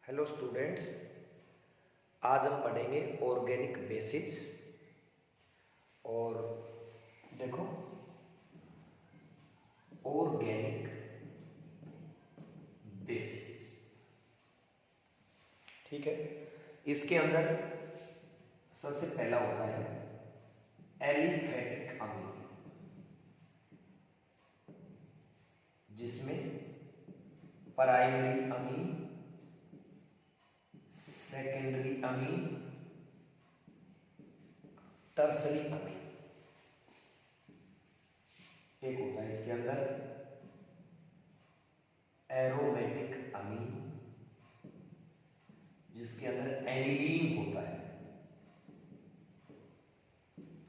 Hello students, आज हम पढ़ेंगे ऑर्गेनिक बेसिक्स। और देखो, ऑर्गेनिक बेसिक्स, ठीक है। इसके अंदर सबसे पहला होता है एलिफैटिक अमीन, जिसमें primary amine, secondary amine, tertiary amine. एक होता है इसके अंदर एरोमेटिक अमीन, जिसके अंदर एनिलीन होता है।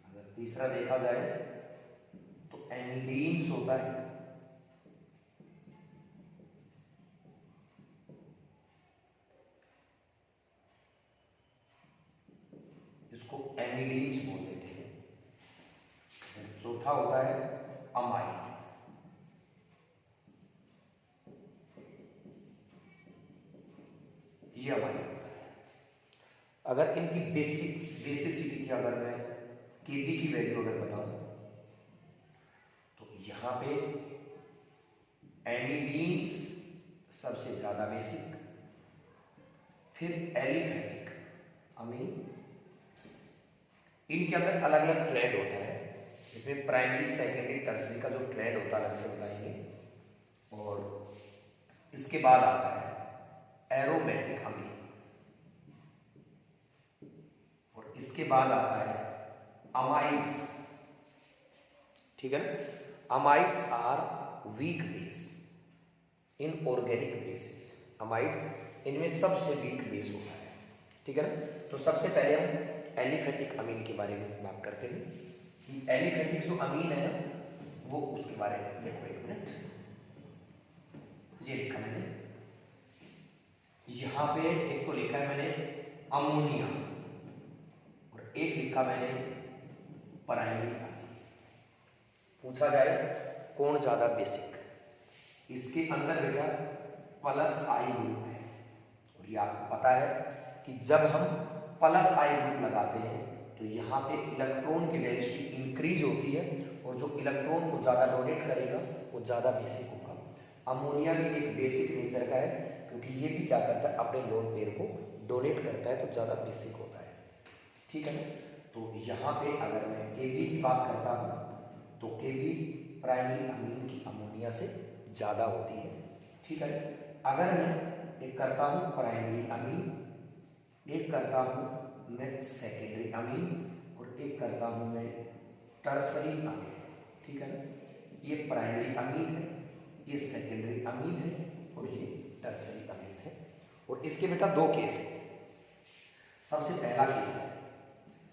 अगर तीसरा देखा जाए तो एनिलीन्स होता है, जिसको एनिलीन्स बोल देते हैं। चौथा होता है अमाइन। ये अमाइन होता है। अगर इनकी बेसिसिटी की अगर मैं केबी की वैल्यू अगर बताऊं तो यहां पे एनिलीन्स सबसे ज्यादा बेसिक, फिर एलिफैटिक अमीन। इनके अंदर अलग अलग ट्रेड होता है, इसमें प्राइमरी सेकेंडरी टर्सरी का जो ट्रेड होता है अलग से बताएंगे। और इसके बाद आता है एरोमेटिक अमीन, और इसके बाद आता है अमाइड्स, ठीक है ना। Amides are weak base in organic bases. Amides इनमें सबसे वीक बेस होता है, ठीक है ना। तो सबसे पहले हम एलिफैटिक अमीन के बारे में बात करते हैं कि एलिफैटिक जो अमीन है ना, वो उसके बारे में देखो। एक मिनट, ये लिखा मैंने यहां पे, एक तो लिखा है मैंने अमोनिया और एक लिखा मैंने प्राइमरी अमीन। पूछा जाए कौन ज्यादा बेसिक, इसके अंदर बेटा प्लस आई ग्रुप है। और ये आपको पता है कि जब हम प्लस आई ग्रुप लगाते हैं तो यहाँ पे इलेक्ट्रॉन की डेंसिटी इंक्रीज होती है, और जो इलेक्ट्रॉन को ज़्यादा डोनेट करेगा वो ज़्यादा बेसिक होगा। अमोनिया भी एक बेसिक नेचर का है, क्योंकि ये भी क्या करता है, अपने लोन पेयर को डोनेट करता है, तो ज़्यादा बेसिक होता है, ठीक है ना। तो यहाँ पे अगर मैं केबी की बात करता हूँ तो केबी प्राइमरी अमीन की अमोनिया से ज़्यादा होती है, ठीक है। अगर मैं एक करता हूँ प्राइमरी अमीन, एक करता हूँ मैं सेकेंडरी अमीन, और एक करता हूँ मैं टर्सरी अमीन, ठीक है ना। ये प्राइमरी अमीन है, ये सेकेंडरी अमीन है, और ये टर्सरी अमीन है। और इसके बेटा दो केस है। सबसे पहला केस है,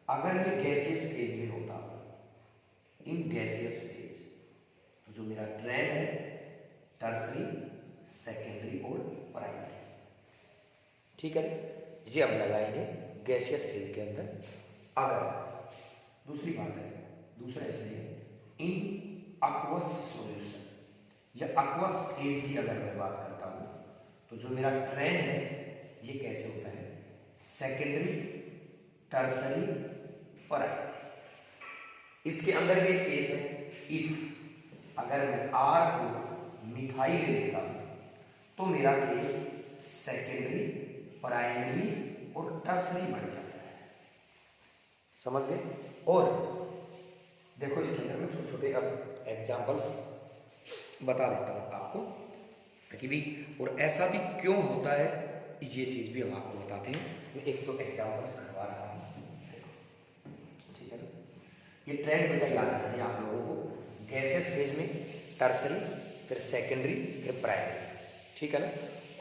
अगर ये गैसियस फेज में होता, इन गैसियस फेज, तो जो मेरा ट्रेंड है टर्सरी, सेकेंडरी और प्राइमरी, ठीक है। ये अब लगाएंगे गैसियस फेज के अंदर। अगर दूसरी बात है, दूसरा इसमें इन aqueous सॉल्यूशन या aqueous फेज की अगर मैं बात करता हूं तो जो मेरा ट्रेंड है ये कैसे होता है, सेकेंडरी, टर्सरी, प्राइमरी। इसके अंदर भी एक केस है, इफ अगर मैं आर को मिथाइल ले लेता हूं तो मेरा केस सेकेंडरी, प्राइमरी और टर्सरी बन जाता है, समझ गए। और देखो इसके अंदर मैं छोटे छोटे अब एग्जाम्पल्स बता देता हूँ आपको कि भी, और ऐसा भी क्यों होता है, ये चीज भी हम आपको बताते हैं। मैं एक तो एग्जाम्पल्स करवा रहा हूँ, ठीक है ना। ये ट्रेंड बेटा याद रखना है आप लोगों को, गैसेस फेज में टर्सरी, फिर सेकेंडरी, फिर प्राइमरी, ठीक है ना।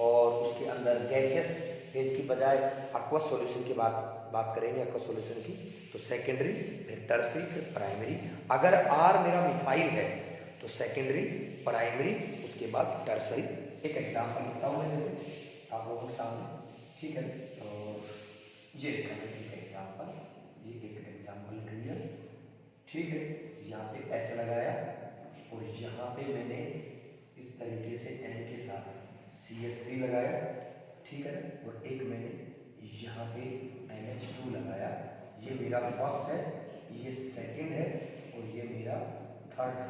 और उसके अंदर गैसियस फेज की बजाय aqueous सॉल्यूशन की बात करेंगे, aqueous सॉल्यूशन की, तो सेकेंडरी, फिर टर्सरी, फिर प्राइमरी। अगर आर मेरा मिथाइल है तो सेकेंडरी, प्राइमरी, उसके बाद टर्सरी। एक एग्जाम्पल लिखता हूँ मैं जैसे आप लोगों के सामने, ठीक है। और ये लिखा है एक एग्जाम्पल, ये एक एग्जाम्पल लिख लिया, ठीक है। यहाँ पे एच लगाया और यहाँ पे मैंने इस तरीके से एन के साथ CH3 लगाया, ठीक है ना, और एक मैंने यहाँ पे NH2 लगाया, ये मेरा फर्स्ट है, ये सेकंड है और ये मेरा थर्ड है।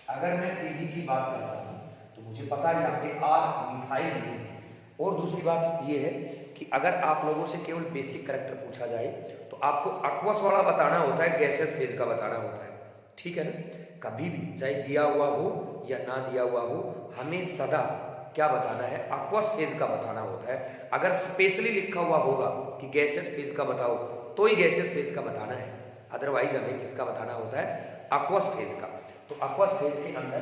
अगर मैं Kb की बात करता हूँ तो मुझे पता है यहाँ पे R मिथाइल नहीं है। और दूसरी बात ये है कि अगर आप लोगों से केवल बेसिक कैरेक्टर पूछा जाए तो आपको aqueous वाला बताना होता है, गैसेस फेज का बताना होता है, ठीक है ना। कभी भी चाहे दिया हुआ हो या ना दिया हुआ हो, हमें सदा क्या बताना है, aqueous फेज का बताना होता है। अगर स्पेशली लिखा हुआ होगा कि गैसेस फेज का बताओ तो ही गैसेस फेज का बताना है, अदरवाइज हमें किसका बताना होता है, aqueous फेज का। तो aqueous फेज के अंदर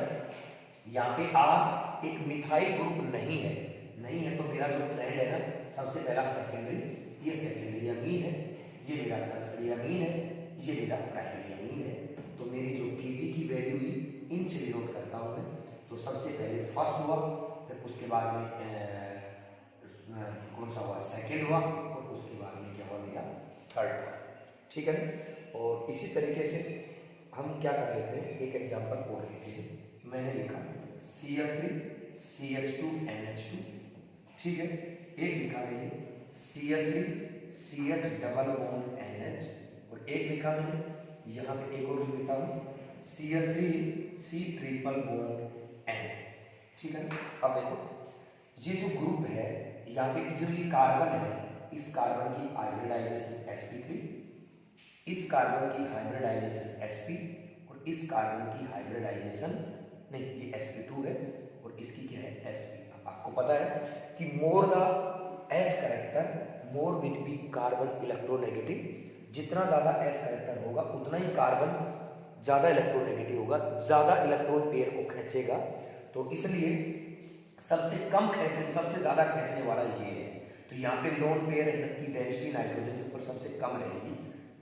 यहाँ पे R एक मिथाइल ग्रुप नहीं है, नहीं है तो मेरा जो ट्रेंड है ना, सबसे पहला सेकेंडरी, ये सेकेंडरी अमीन है, ये मेरा टर्सरी अमीन है, ये मेरा प्राइमरी अमीन है। तो मेरी जो Kb की वैल्यू हुई इनसे डिनोट करता हूँ मैं। तो सबसे पहले फर्स्ट हुआ, फिर उसके बाद में कौन सा हुआ, सेकेंड हुआ, और उसके बाद में क्या हुआ, मेरा थर्ड हुआ, ठीक है ना। और इसी तरीके से हम क्या कर लेते हैं, एक एग्जांपल और लेते हैं। मैंने लिखा CH3 CH2 NH2, ठीक है। एक लिखा मैंने CH3 CH double bond NH, और एक लिखा मैंने यहाँ पे एक और लिख देता हूँ CH3 C triple bond N, ठीक है। अब देखो ये जो ग्रुप है यहाँ पे जो ये कार्बन है, इस कार्बन की हाइब्रिडाइजेशन sp3, इस कार्बन की हाइब्रिडाइजेशन sp, और इस कार्बन की हाइब्रिडाइजेशन नहीं, ये sp2 है और इसकी क्या है sp। अब आपको पता है कि more the s character more will be carbon electronegative, जितना ज्यादा s कैरेक्टर होगा उतना ही कार्बन ज्यादा इलेक्ट्रोनेगेटिव होगा, ज्यादा इलेक्ट्रॉन पेयर को खींचेगा। तो इसलिए सबसे कम खींचने, सबसे ज्यादा खींचने वाला ये है। तो यहाँ पे लोन पेयर की डेंसिटी नाइट्रोजन के ऊपर सबसे कम रहेगी,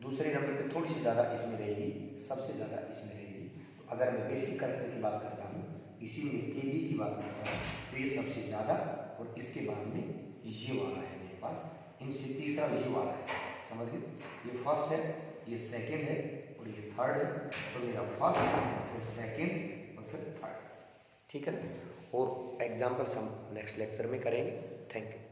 दूसरे नंबर पे थोड़ी सी ज़्यादा इसमें रहेगी, सबसे ज़्यादा इसमें रहेगी। तो अगर मैं बेसिक कैरेक्टर की बात करता हूँ, इसी में Kb की बात करता हूँ, तो ये सबसे ज़्यादा, और इसके बाद में ये वाला है मेरे पास, इनसे तीसरा ये वाला है, समझ गए। ये फर्स्ट है, ये सेकेंड है और ये थर्ड है। तो मेरा फर्स्ट, फिर सेकेंड और फिर थर्ड, ठीक है ना। और एग्जाम्पल्स हम नेक्स्ट लेक्चर में करेंगे। Thank you.